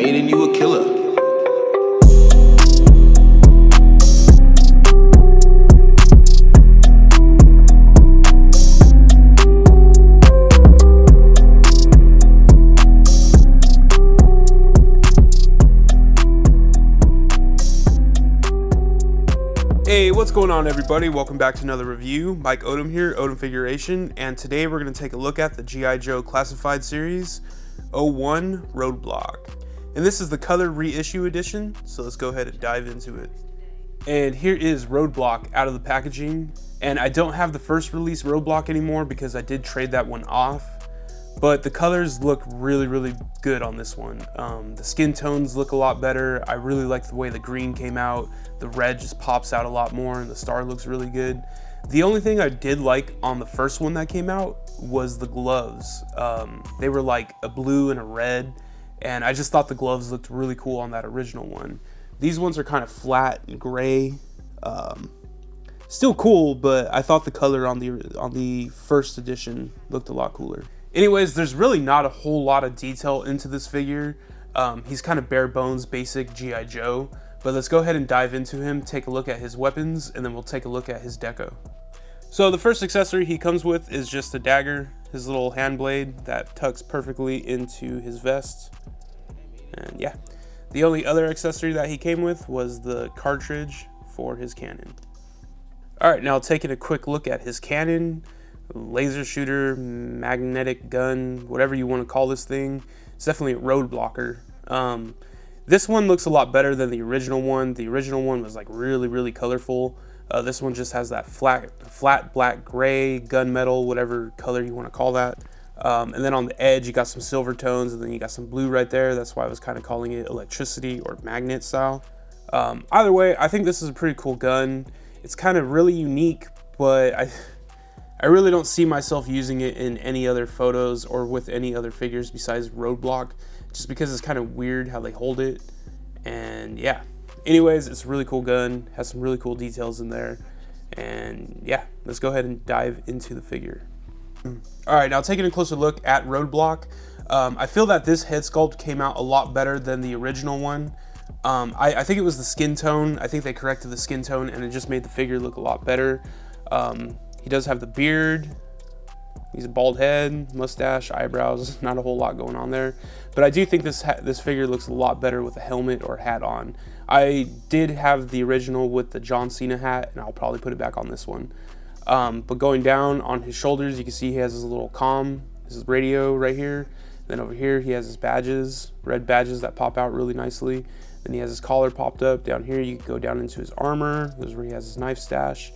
Aiden, you a killer. Hey, what's going on everybody? Welcome back to another review. Mike Odom here, Odom Figuration, and today we're going to take a look at the G.I. Joe Classified Series 01 RoadBlock. And this is the color reissue edition, so let's go ahead and dive into it. And here is RoadBlock out of the packaging. And I don't have the first release RoadBlock anymore because I did trade that one off. But the colors look really good on this one. The skin tones look a lot better. I really like the way the green came out. The red just pops out a lot more and the star looks really good. The only thing I did like on the first one that came out was the gloves. They were like a blue and a red, and I just thought the gloves looked really cool on that original one. These ones are kind of flat and gray. Still cool, but I thought the color on the first edition looked a lot cooler. Anyways, there's really not a whole lot of detail into this figure. He's kind of bare bones, basic G.I. Joe, but let's go ahead and dive into him, take a look at his weapons, and then we'll take a look at his deco. So the first accessory he comes with is just a dagger, his little hand blade that tucks perfectly into his vest. And yeah, the only other accessory that he came with was the cartridge for his cannon. All right, now taking a quick look at his cannon, laser shooter, magnetic gun, whatever you want to call this thing. It's definitely a road blocker. This one looks a lot better than the original one. The original one was like really colorful. This one just has that flat black gray, gunmetal, whatever color you want to call that. And then on the edge you got some silver tones, and then you got some blue right there. That's why I was kind of calling it electricity or magnet style. Either way, I think this is a pretty cool gun. It's kind of really unique, but I really don't see myself using it in any other photos or with any other figures besides RoadBlock, just because it's kind of weird how they hold it. And yeah, anyways, it's a really cool gun, has some really cool details in there. And yeah, let's go ahead and dive into the figure. All right, now taking a closer look at RoadBlock, I feel that this head sculpt came out a lot better than the original one. I think it was the skin tone. I think they corrected the skin tone and it just made the figure look a lot better. He does have the beard, he's a bald head, mustache, eyebrows, not a whole lot going on there. But I do think this figure looks a lot better with a helmet or hat on. I did have the original with the John Cena hat, and I'll probably put it back on this one. But going down on his shoulders, you can see he has his little comm, his radio right here. Then over here, he has his badges, red badges that pop out really nicely. Then he has his collar popped up. Down here, you can go down into his armor. This is where he has his knife stash.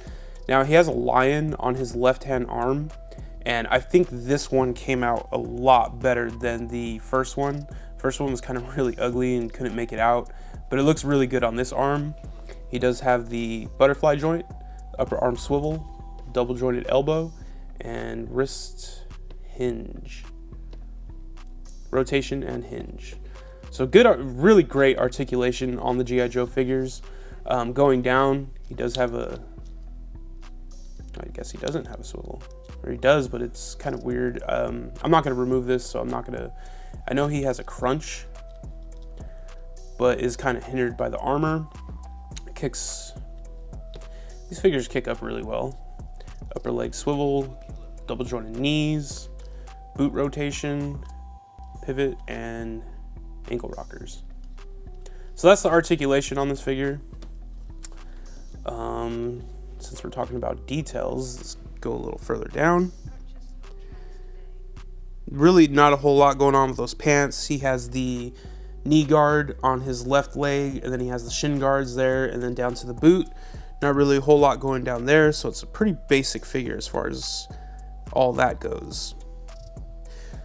Now he has a lion on his left-hand arm, and I think this one came out a lot better than the first one. First one was kind of really ugly and couldn't make it out, but it looks really good on this arm. He does have the butterfly joint, upper arm swivel, double jointed elbow, and wrist hinge, rotation and hinge. So good, really great articulation on the G.I. Joe figures. Going down, he does have I guess he doesn't have a swivel, or he does, but it's kind of weird. I'm not going to remove this, so I'm not going to. I know he has a crunch, but is kind of hindered by the armor. These figures kick up really well. Upper leg swivel, double jointed knees, boot rotation, pivot, and ankle rockers. So that's the articulation on this figure. Since we're talking about details, let's go a little further down. Really not a whole lot going on with those pants. He has the knee guard on his left leg, and then he has the shin guards there, and then down to the boot. Not really a whole lot going down there, so it's a pretty basic figure as far as all that goes.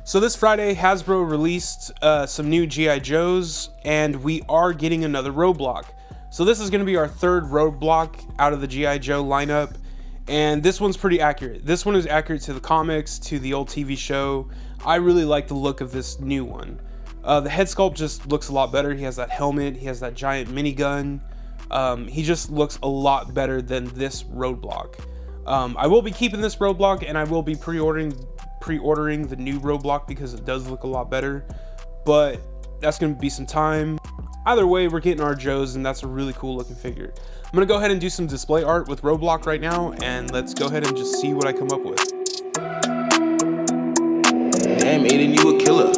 So this Friday, Hasbro released some new G.I. Joes, and we are getting another RoadBlock. So this is going to be our third RoadBlock out of the G.I. Joe lineup, and this one's pretty accurate. This one is accurate to the comics, to the old TV show. I really like the look of this new one. The head sculpt just looks a lot better. He has that helmet, he has that giant minigun. He just looks a lot better than this RoadBlock. I will be keeping this RoadBlock, and I will be pre-ordering the new RoadBlock because it does look a lot better. But That's going to be some time. Either way, we're getting our Joes, and that's a really cool looking figure. I'm going to go ahead and do some display art with RoadBlock right now, and let's go ahead and just see what I come up with. Damn, Aiden, you a killer.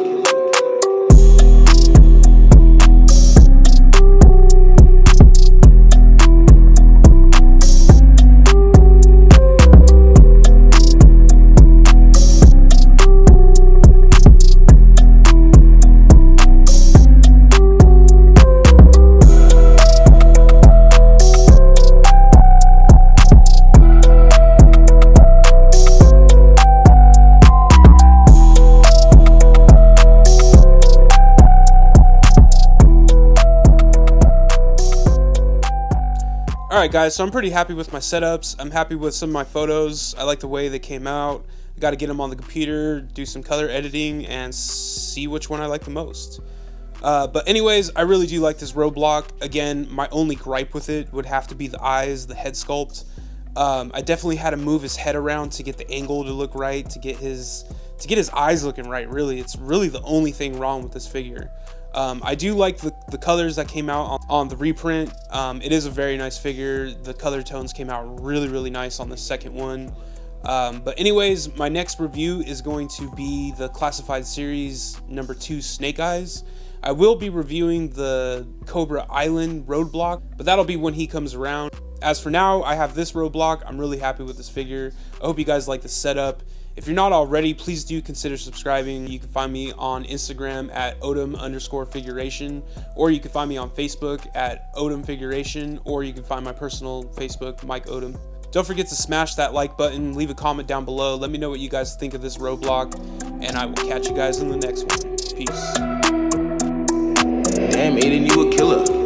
Alright guys, so I'm pretty happy with my setups. I'm happy with some of my photos. I like the way they came out. I got to get them on the computer, do some color editing, and see which one I like the most. But anyways, I really do like this RoadBlock. Again, my only gripe with it would have to be the eyes, the head sculpt. I definitely had to move his head around to get the angle to look right, to get his eyes looking right. Really, it's really the only thing wrong with this figure. I do like the colors that came out on the reprint. It is a very nice figure. The color tones came out really nice on the second one. But anyways, my next review is going to be the Classified Series number 2 Snake Eyes. I will be reviewing the Cobra Island RoadBlock, but that'll be when he comes around. As for now, I have this RoadBlock. I'm really happy with this figure. I hope you guys like the setup. If you're not already, please do consider subscribing. You can find me on Instagram at Odom_figuration, or you can find me on Facebook at Odom Figuration, or you can find my personal Facebook, Mike Odom. Don't forget to smash that like button, leave a comment down below, let me know what you guys think of this RoadBlock, and I will catch you guys in the next one. Peace. Damn, Aiden, you a killer.